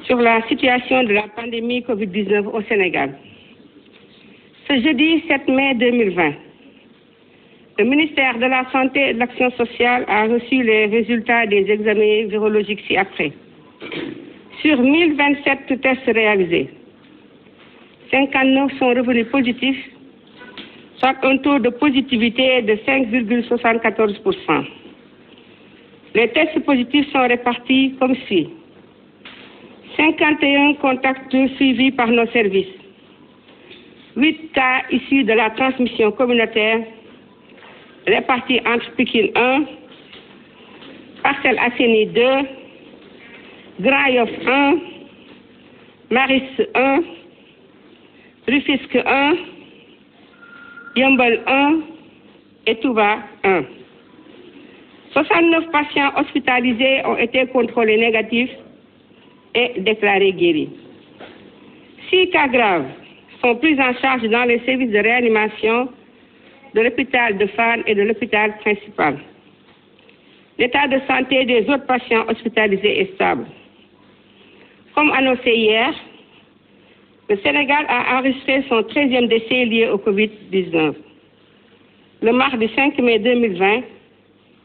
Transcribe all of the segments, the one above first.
sur la situation de la pandémie Covid-19 au Sénégal. Ce jeudi 7 mai 2020, le ministère de la Santé et de l'Action sociale a reçu les résultats des examens virologiques ci-après. Sur 1027 tests réalisés, 59 sont revenus positifs, soit un taux de positivité de 5,74%. Les tests positifs sont répartis comme suit. 51 contacts suivis par nos services, 8 cas issus de la transmission communautaire répartis entre Pikine 1, Parcelles Assainies 2, Grand Yoff 1, Maristes 1, Rufisque 1, Yeumbeul 1 et Touba 1. 69 patients hospitalisés ont été contrôlés négatifs et déclarés guéris. 6 cas graves sont pris en charge dans les services de réanimation de l'hôpital de Fann et de l'hôpital principal. L'état de santé des autres patients hospitalisés est stable. Comme annoncé hier, le Sénégal a enregistré son 13e décès lié au Covid-19. Le mardi 5 mai 2020,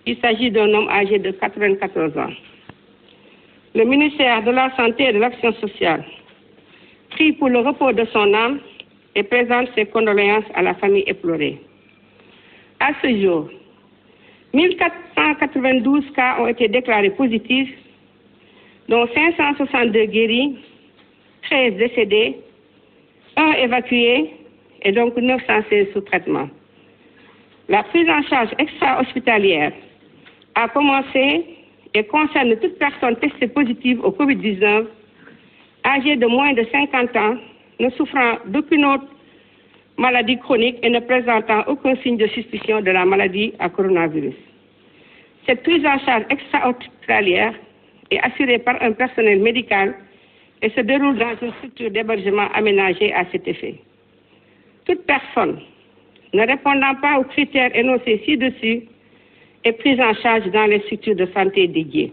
il s'agit d'un homme âgé de 94 ans. Le ministère de la Santé et de l'Action sociale prie pour le repos de son âme et présente ses condoléances à la famille éplorée. À ce jour, 1492 cas ont été déclarés positifs, dont 562 guéris, 13 décédés, 1 évacué et donc 916 sous traitement. La prise en charge extra-hospitalière a commencé et concerne toute personne testée positive au Covid-19, âgée de moins de 50 ans, ne souffrant d'aucune autre maladie chronique et ne présentant aucun signe de suspicion de la maladie à coronavirus. Cette prise en charge extra-hospitalière est assurée par un personnel médical et se déroule dans une structure d'hébergement aménagée à cet effet. Toute personne ne répondant pas aux critères énoncés ci-dessus est prise en charge dans les structures de santé dédiées.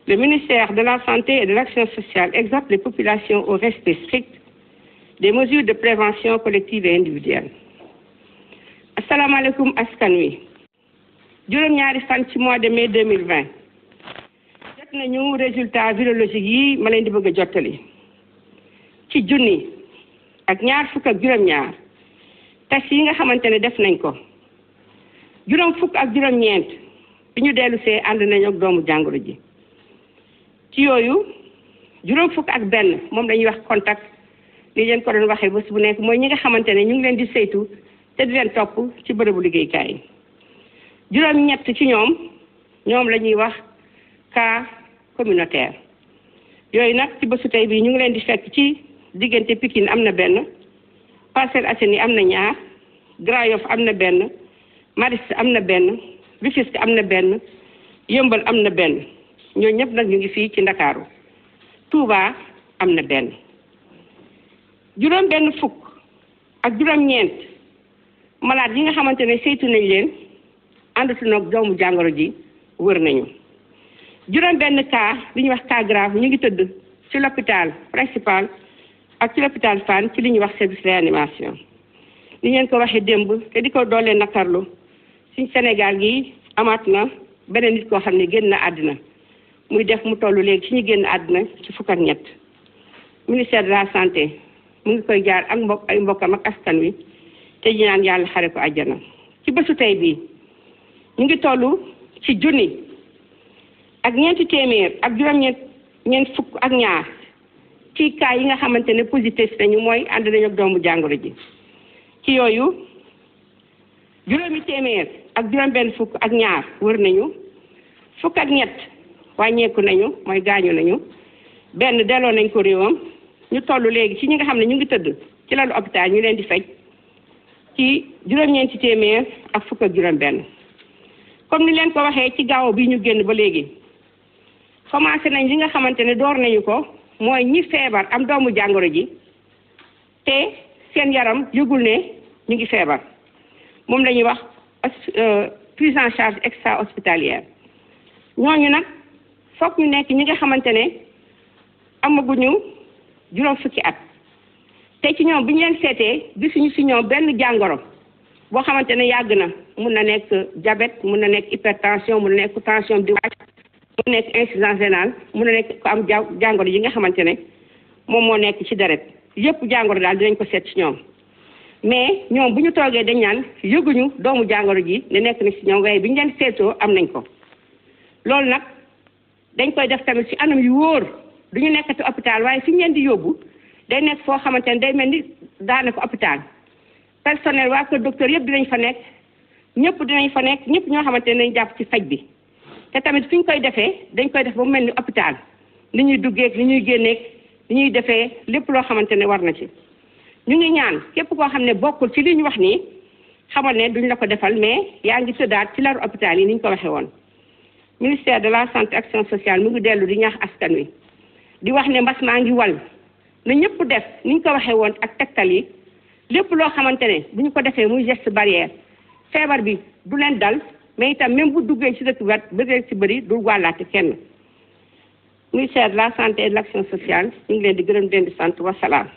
Le ministère de la Santé et de l'Action sociale exhorte les populations au respect strict des mesures de prévention collective et individuelle. Assalamu alaikum askan wi. Juróom-ñaari fan ci mois de mai 2020 jot nañu résultat virologique yi ma leen di bëgg a jottali. Ci junni ak ñaar fukk ak juróom-ñaar test yi nga xamante ne def nañ ko. Juróom fukk ak juróom-ñeent bi ñu dellu see ànd nañu ak doomu jàngoro ji. Ci yooyu juróom fukk ak benn moom lañuy wax contact li leen ko doon waxee bés bu nekk mooy ñi nga xamante ne ñu ngi leen di saytu te di leen topp ci bërëbu liggéeykaay yi. Juróom-ñett ci ñoom la ñuy wax cas communautaire yooyu nag ci bésu tey bii ñu ngi leen di fekk ci diggante Pikine am na benn, Parcelles Assainies am na ñaar, Grand Yoff am na benn, Maristes am na benn, Rufisque am na benn, Yeumbeul am na benn. Ñooñu ñëpp nag ñu ngi fii ci Ndakaaru. Touba am na benn. Juróom benn fukk ak juróom-ñeent malade yi nga xamante ne saytu nañ leen àndatu nag doomu jàngoro ji wër nañu. Juróom benn cas li ñuy wax cas grave ñu ngi tëdd ci l'hôpital principal ak ci l'hôpital Fann ci li ñuy wax service réanimation. Li ngeen ko waxee démb te di ko doolee nakarlu suñ Sénégal gi amaat na beneen nit koo xam ne génn na àddina muy def mu toll léegi ci ñu génn àddina ci fukk ak ñett. Ministère de la santé mu ngi koy jaar ak ay mbokkam ak askan wi te ñu naan yàlla xare ko àjjana. Ci bésu tey bii ñu ngi toll ci junni ak ñeenti téeméer ak juróom-ñeent fukk ak ñaar ci cas yi nga xamante ne positif nañu mooy ànd nañu ak doomu jàngoro ji. Ci yooyu juróomi téeméer ak juróom-benn fukk ak ñaar wër nañu, fukk ak ñett wàññeeku nañu mooy gaañu nañu, benn delloo nañ ko réewam. Ñu toll léegi ci ñi nga xam ne ñu ngi tëdd ci lalu hôpital ñu leen di faj ci juróom-ñeenti téeméer ak fukk ak juróom-benn. Comme ni leen ko waxee ci gaaw bi ñu génn ba léegi commencé nañ li nga xamante ne door nañu ko mooy ñi feebar am doomu jàngoro ji te seen yaram yëgul ne ñu ngi feebar moom la ñuy wax prise en charge extra hospitalière. Ñooñu nag foog ñu nekk ñi nga xamante ne amaguñu juróom fukki at te ci ñoom bu ñu leen seetee gisuñu ci ñoom benn jàngoro boo xamante ne yàgg na mun na nekk diabète mun na nekk hypertension mun na nekk tension di wàcc mun na nekk insuffisance rénale mun na nekk ko am jàngoro yi nga xamante ne moom moo nekk ci deret yépp jàngoro daal dinañ ko seet ci ñoom mais ñoom bu ñu toogee dañ naan yëguñu doomu jàngoro ji ne nekk na ci ñoom waaye bi ñu leen seetoo am nañ ko loolu nag dañ koy def tamit ci anam yu wóor du ñu nekkati hôpital waaye fi ñu leen di yóbbu day nekk foo xamante ne day mel ni daanaka hôpital personnel waa kër docteur yëpp dinañ fa nekk ñëpp dinañ fa nekk ñëpp ñoo xamante ne dañ jàpp ci faj bi te tamit fi ñu koy defee dañ koy def ba mu mel ni hôpital ni ñuy duggeek ni ñuy génneek ni ñuy defee lépp loo xamante ne war na ci ñu ngi ñaan képp koo xam ne bokkul ci li ñu wax nii xamal ne duñ la ko defal mais yaa ngi tëddaat ci laru hôpital yi ni ñu ko waxee woon ministère de la santé action sociale mu ngi dellu di ñaax askan wi di wax ne mbas maa ngi wal na ñëpp def ni ñu ko waxee woon ak tegtal yi lépp loo xamante ne bu ñu ko defee muy geste barrière feebar bi du leen dal mais itam même bu duggee ci dëkk wet bëggee ci bëri du wàllaate kenn ministère de la santé et de l'action sociale ñu ngi leen di gërëm di leen di sant wasalaam